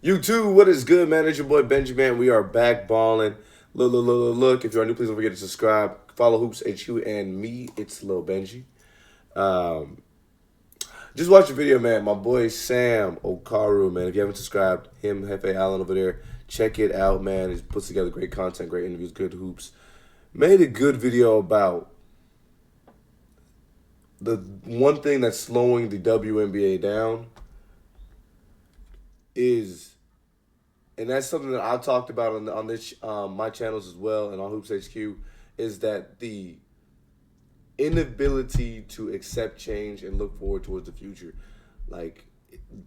You too. What is good, man? It's your boy Benji, man. We are back balling. Look. If you're new, please don't forget to subscribe. Follow Hoops HQ and me. It's Lil Benji. Um, just watch the video, man. My boy Sam Okaru, man. If you haven't subscribed, him, Hefe Allen over there, check it out, man. He puts together great content, great interviews, good hoops. Made a good video about the one thing that's slowing the WNBA down is, and that's something that I've talked about on this my channels as well and on Hoops HQ, is that the inability to accept change and look forward towards the future. Like,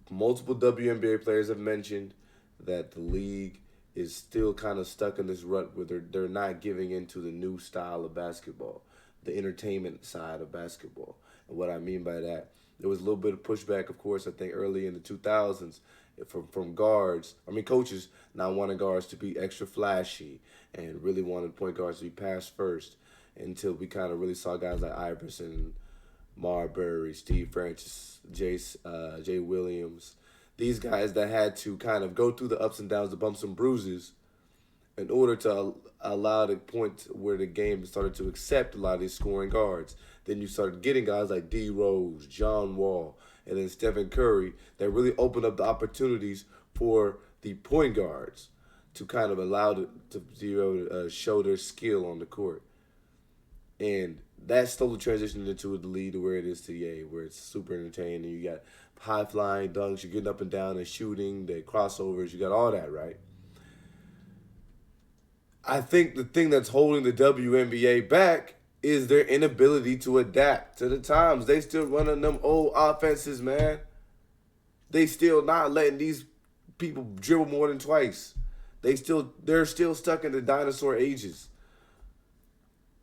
multiple WNBA players have mentioned that the league is still kind of stuck in this rut where they're not giving into the new style of basketball, the entertainment side of basketball. And what I mean by that, there was a little bit of pushback, of course, I think early in the 2000s from coaches not wanting guards to be extra flashy and really wanted point guards to be pass first, until we kind of really saw guys like Iverson, Marbury, Steve Francis, Jay Williams, these guys that had to kind of go through the ups and downs, the bumps and bruises, in order to allow the point where the game started to accept a lot of these scoring guards. Then you started getting guys like D. Rose, John Wall, and then Stephen Curry that really opened up the opportunities for the point guards to kind of allow to be able to show their skill on the court. And that slowly transitioned into the league to where it is today, where it's super entertaining. You got high-flying dunks, you're getting up and down and shooting, the crossovers, you got all that, right? I think the thing that's holding the WNBA back is their inability to adapt to the times. They still running them old offenses, man. They still not letting these people dribble more than twice. They're still stuck in the dinosaur ages.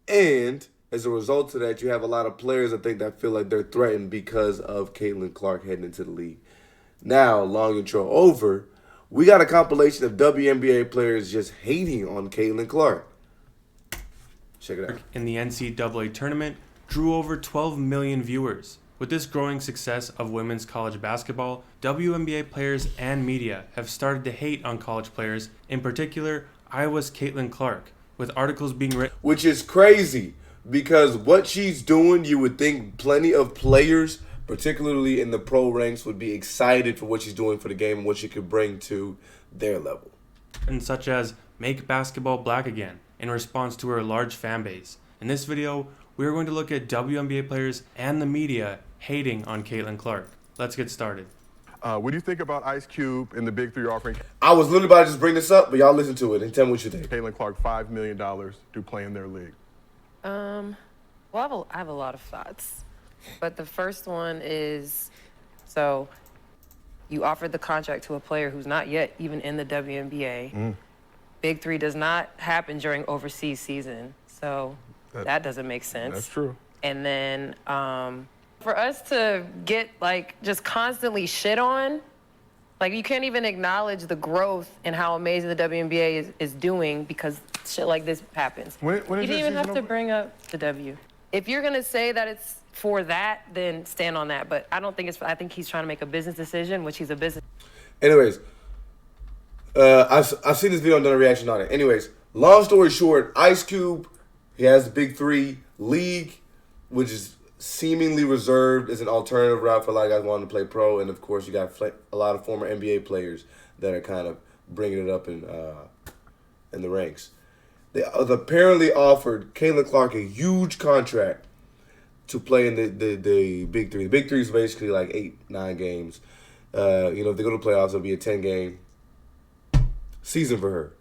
And as a result of that, you have a lot of players, I think, that feel like they're threatened because of Caitlin Clark heading into the league. Now, long intro over, we got a compilation of WNBA players just hating on Caitlin Clark. Check it out. In the NCAA tournament, drew over 12 million viewers. With this growing success of women's college basketball, WNBA players and media have started to hate on college players, in particular, Iowa's Caitlin Clark, with articles being written. Which is crazy, because what she's doing, you would think plenty of players, particularly in the pro ranks, would be excited for what she's doing for the game and what she could bring to their level. And such as Make Basketball Black Again, in response to her large fan base. In this video, we are going to look at WNBA players and the media hating on Caitlin Clark. Let's get started. What do you think about Ice Cube and the Big Three offering I was literally about to just bring this up, but y'all listen to it and tell me what you think. Caitlin Clark $5 million to play in their league? Well, I have a lot of thoughts. But the first one is, so you offered the contract to a player who's not yet even in the WNBA. Big Three does not happen during overseas season, so that doesn't make sense. That's true. And then for us to get, like, just constantly shit on, like, you can't even acknowledge the growth and how amazing the WNBA is doing because shit like this happens. When You is didn't even have to over? bring up the W. If you're going to say that it's for that, then stand on that. But I don't think I think he's trying to make a business decision, which he's a business. Anyways, I've seen this video and done a reaction on it. Anyways, long story short, Ice Cube, he has the Big Three league, which is seemingly reserved as an alternative route for a lot of guys wanting to play pro. And, of course, you got a lot of former NBA players that are kind of bringing it up in the ranks. They apparently offered Caitlin Clark a huge contract to play in the Big Three. The Big Three is basically like 8-9 games. If they go to the playoffs, it'll be a 10-game season for her.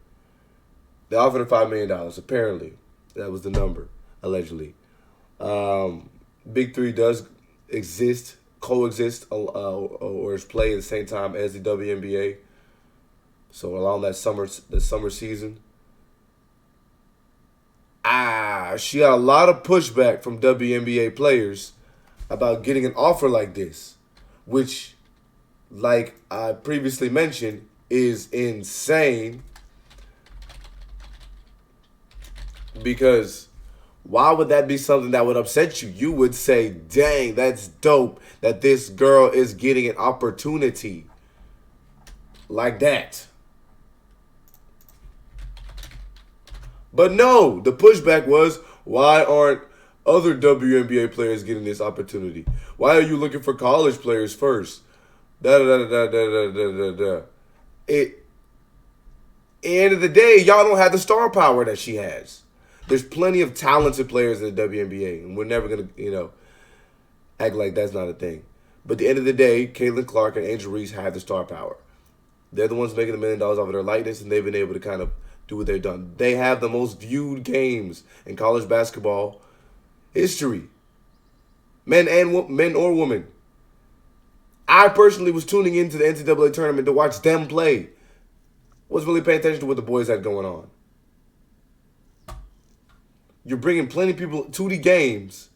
They offered her $5 million, apparently. That was the number, allegedly. Big Three does coexist, or is played at the same time as the WNBA. So along that summer season, she got a lot of pushback from WNBA players about getting an offer like this, which, like I previously mentioned, is insane. Because why would that be something that would upset you? You would say, dang, that's dope that this girl is getting an opportunity. like that. But no, the pushback was, why aren't other WNBA players getting this opportunity? Why are you looking for college players first? At the end of the day, y'all don't have the star power that she has. There's plenty of talented players in the WNBA, and we're never going to, act like that's not a thing. But at the end of the day, Caitlin Clark and Angel Reese have the star power. They're the ones making $1 million off of their likeness, and they've been able to kind of do what they've done. They have the most viewed games in college basketball history. Men or women. I personally was tuning into the NCAA tournament to watch them play. Wasn't really paying attention to what the boys had going on. You're bringing plenty of people to the games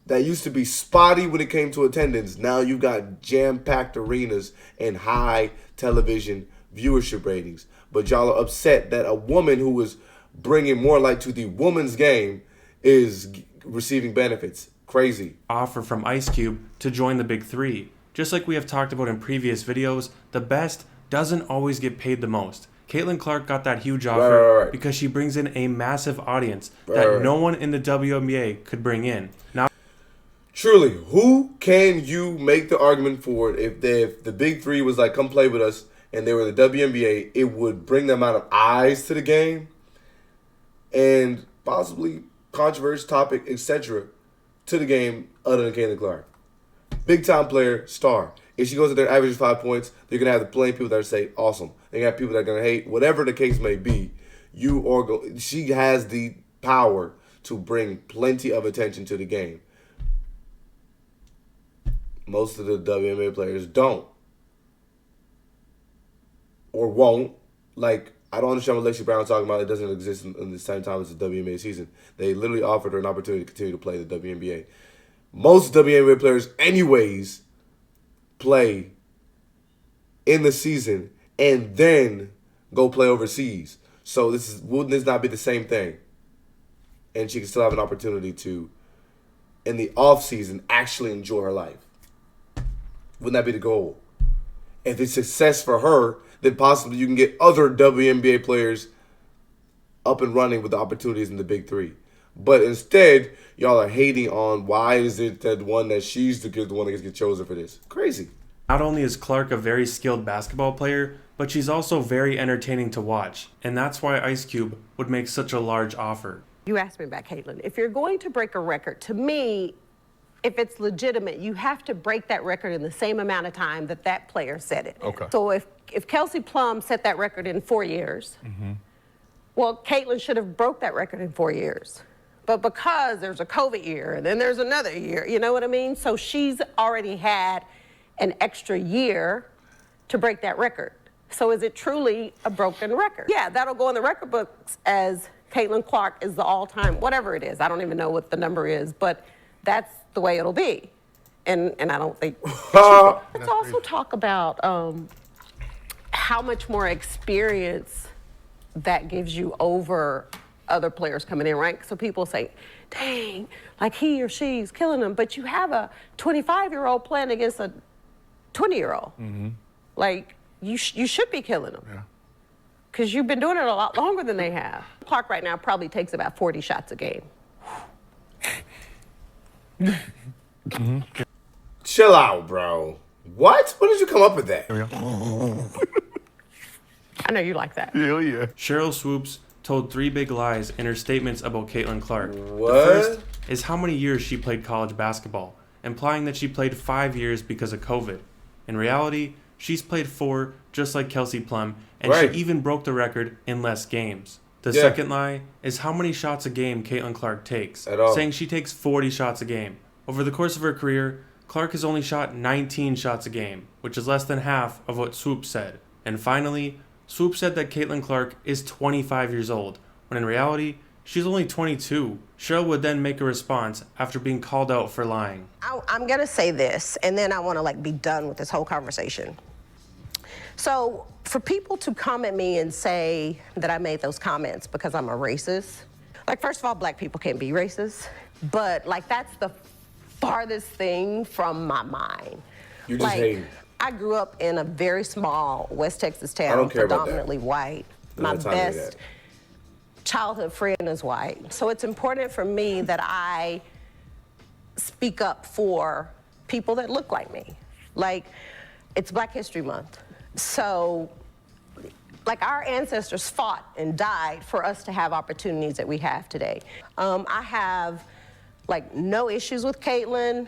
that used to be spotty when it came to attendance. Now you've got jam-packed arenas and high television viewership ratings. But y'all are upset that a woman who is bringing more light to the women's game is receiving benefits. Crazy. Offer from Ice Cube to join the Big Three. Just like we have talked about in previous videos, the best doesn't always get paid the most. Caitlin Clark got that huge offer because she brings in a massive audience that no one in the WNBA could bring in. Now, truly, who can you make the argument for if the Big Three was like, come play with us, and they were in the WNBA, it would bring the amount of eyes to the game and possibly controversy, topic, etc. to the game other than Caitlin Clark. Big time player, star. If she goes in there and averages 5 points, you're going to have plenty of people that say, awesome. They're going to have people that are going to hate. Whatever the case may be, she has the power to bring plenty of attention to the game. Most of the WNBA players don't. Or won't. Like, I don't understand what Lacey Brown talking about. It doesn't exist in the same time as the WNBA season. They literally offered her an opportunity to continue to play the WNBA. Most WNBA players anyways play in the season and then go play overseas. So wouldn't this not be the same thing? And she can still have an opportunity to, in the off season, actually enjoy her life. Wouldn't that be the goal? If it's success for her, then possibly you can get other WNBA players up and running with the opportunities in the Big Three. But instead, y'all are hating on why is it that one that she's the one that gets chosen for this. Crazy. Not only is Clark a very skilled basketball player, but she's also very entertaining to watch. And that's why Ice Cube would make such a large offer. You asked me about Caitlin. If you're going to break a record, to me, if it's legitimate, you have to break that record in the same amount of time that that player set it. Okay. So if Kelsey Plum set that record in 4 years, well, Caitlin should have broke that record in 4 years. But because there's a COVID year and then there's another year, you know what I mean? So she's already had an extra year to break that record. So is it truly a broken record? Yeah, that'll go in the record books as Caitlin Clark is the all-time, whatever it is. I don't even know what the number is, but that's the way it'll be. And I don't think... Let's also talk about how much more experience that gives you over other players coming in, right? So people say, dang, like he or she's killing them, but you have a 25-year-old playing against a 20-year-old. Like, you should be killing them. Yeah. Because you've been doing it a lot longer than they have. Clark right now probably takes about 40 shots a game. Chill out, bro. What? When did you come up with that? I know you like that. Hell yeah. Cheryl Swoops told 3 big lies in her statements about Caitlin Clark. What? The first is how many years she played college basketball, implying that she played 5 years because of COVID. In reality, she's played 4, just like Kelsey Plum, and Right. she even broke the record in less games. The Yeah. second lie is how many shots a game Caitlin Clark takes, At all. saying she takes 40 shots a game. Over the course of her career, Clark has only shot 19 shots a game, which is less than half of what Swoop said. And finally, Swoop said that Caitlin Clark is 25 years old, when in reality, she's only 22. Cheryl would then make a response after being called out for lying. I'm gonna say this, and then I wanna be done with this whole conversation. So for people to come at me and say that I made those comments because I'm a racist, first of all, black people can't be racist, but that's the farthest thing from my mind. You're just hating. I grew up in a very small West Texas town, don't care about that. predominantly white. Don't My have time to do best that. childhood friend is white. So it's important for me that I speak up for people that look like me. Like, it's Black History Month. So, like, our ancestors fought and died for us to have opportunities that we have today. I have, like, no issues with Caitlin.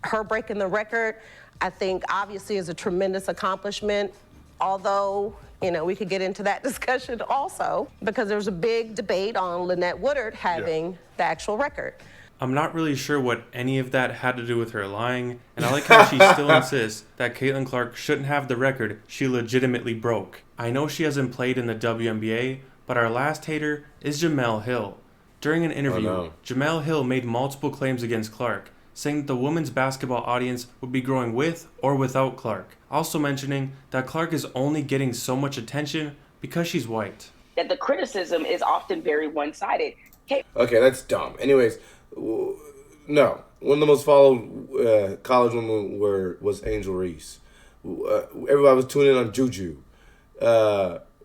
Her breaking the record, I think, obviously is a tremendous accomplishment, although, you know, we could get into that discussion also, because there was a big debate on Lynette Woodard having the actual record. I'm not really sure what any of that had to do with her lying, and I like how she still insists that Caitlin Clark shouldn't have the record she legitimately broke. I know she hasn't played in the WNBA, but our last hater is Jamal Hill. During an interview, Jamal Hill made multiple claims against Clark, saying that the women's basketball audience would be growing with or without Clark, also mentioning that Clark is only getting so much attention because she's white. That the criticism is often very one-sided. Okay, that's dumb. Anyways, no. One of the most followed college women was Angel Reese. Everybody was tuning in on Juju.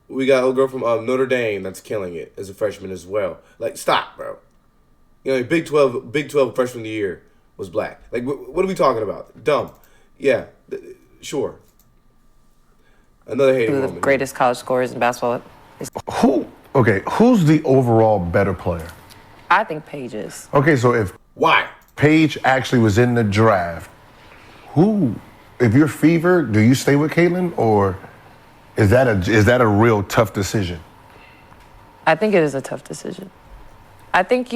We got a girl from Notre Dame that's killing it as a freshman as well. Like, stop, bro. You know, Big 12 freshman of the year was black. Like, what are we talking about? Dumb. Yeah, sure. Another hating Two of moment. the greatest college scorers in basketball. Who's the overall better player? I think Paige is. Okay, so if Why? Paige actually was in the draft, if you're Fever, do you stay with Caitlin, or is that a real tough decision? I think it is a tough decision. I think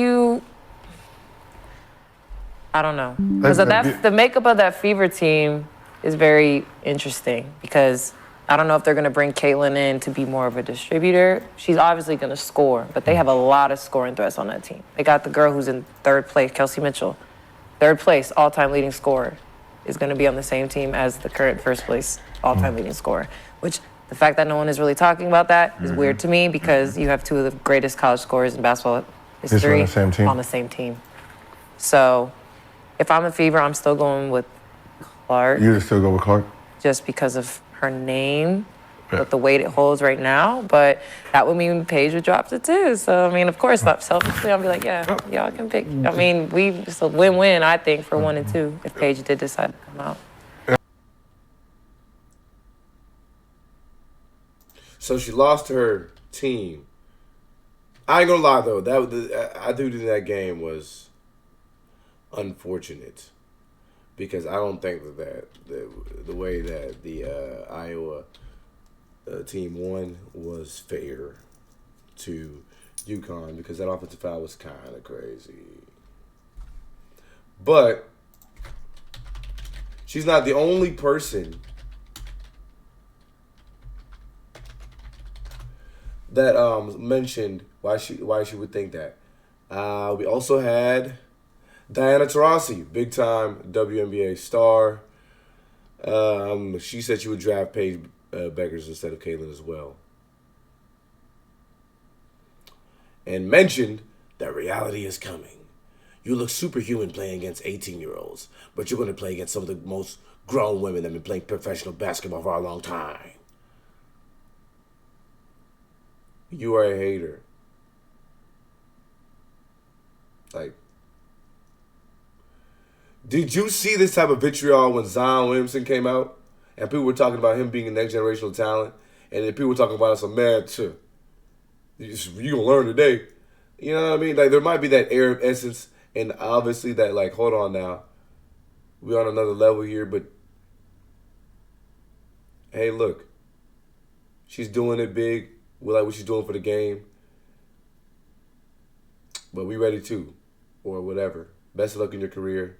I don't know. Because the makeup of that Fever team is very interesting, because I don't know if they're going to bring Caitlin in to be more of a distributor. She's obviously going to score, but they have a lot of scoring threats on that team. They got the girl who's in third place, Kelsey Mitchell. Third place, all-time leading scorer, is going to be on the same team as the current first place all-time leading scorer, which the fact that no one is really talking about that is weird to me, because you have two of the greatest college scorers in basketball history on the same team. So if I'm a Fever, I'm still going with Clark. You would still go with Clark? Just because of her name, with the weight it holds right now, but that would mean Paige would drop to 2. So, I mean, of course, selfishly, I'll be like, yeah, y'all can pick. I mean, it's a win-win, I think, for 1 and 2, if Paige did decide to come out. So she lost to her team. I ain't gonna lie though, I do think that game was unfortunate, because I don't think that the way that the Iowa team won was fair to UConn, because that offensive foul was kind of crazy. But she's not the only person that mentioned why she would think that. We also had Diana Taurasi, big time WNBA star. She said she would draft Paige Beckers instead of Caitlin as well, and mentioned that reality is coming. You look superhuman playing against 18-year-olds, but you're going to play against some of the most grown women that have been playing professional basketball for a long time. You are a hater. Like, did you see this type of vitriol when Zion Williamson came out and people were talking about him being a next generational talent, and then people were talking about us, man, too. You gonna learn today. You know what I mean? Like, there might be that air of essence, and obviously that, like, hold on now, we're on another level here, but hey, look, she's doing it big. We like what she's doing for the game, but we ready too, or whatever. Best of luck in your career.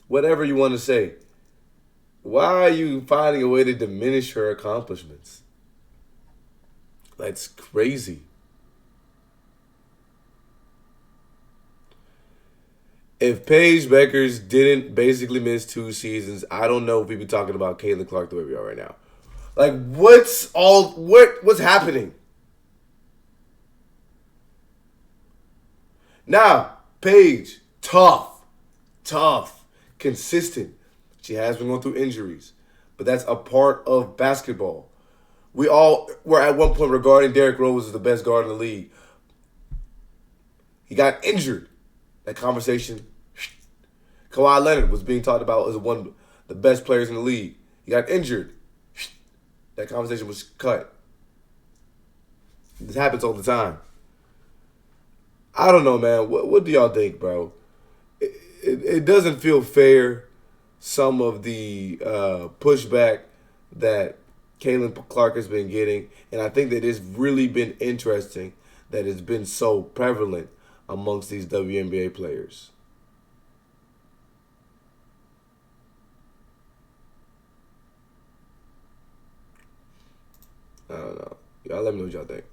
Whatever you want to say. Why are you finding a way to diminish her accomplishments? That's crazy. If Paige Beckers didn't basically miss 2 seasons, I don't know if we'd be talking about Caitlin Clark the way we are right now. Like, what's happening? Now, Paige, tough, consistent. She has been going through injuries. but that's a part of basketball. We all were at one point regarding Derrick Rose as the best guard in the league. He got injured. That conversation. Kawhi Leonard was being talked about as one of the best players in the league. He got injured. That conversation was cut. This happens all the time. I don't know, man. What do y'all think, bro? It doesn't feel fair, some of the pushback that Caitlin Clark has been getting. And I think that it's really been interesting that it's been so prevalent amongst these WNBA players. I don't know. Y'all let me know what y'all think.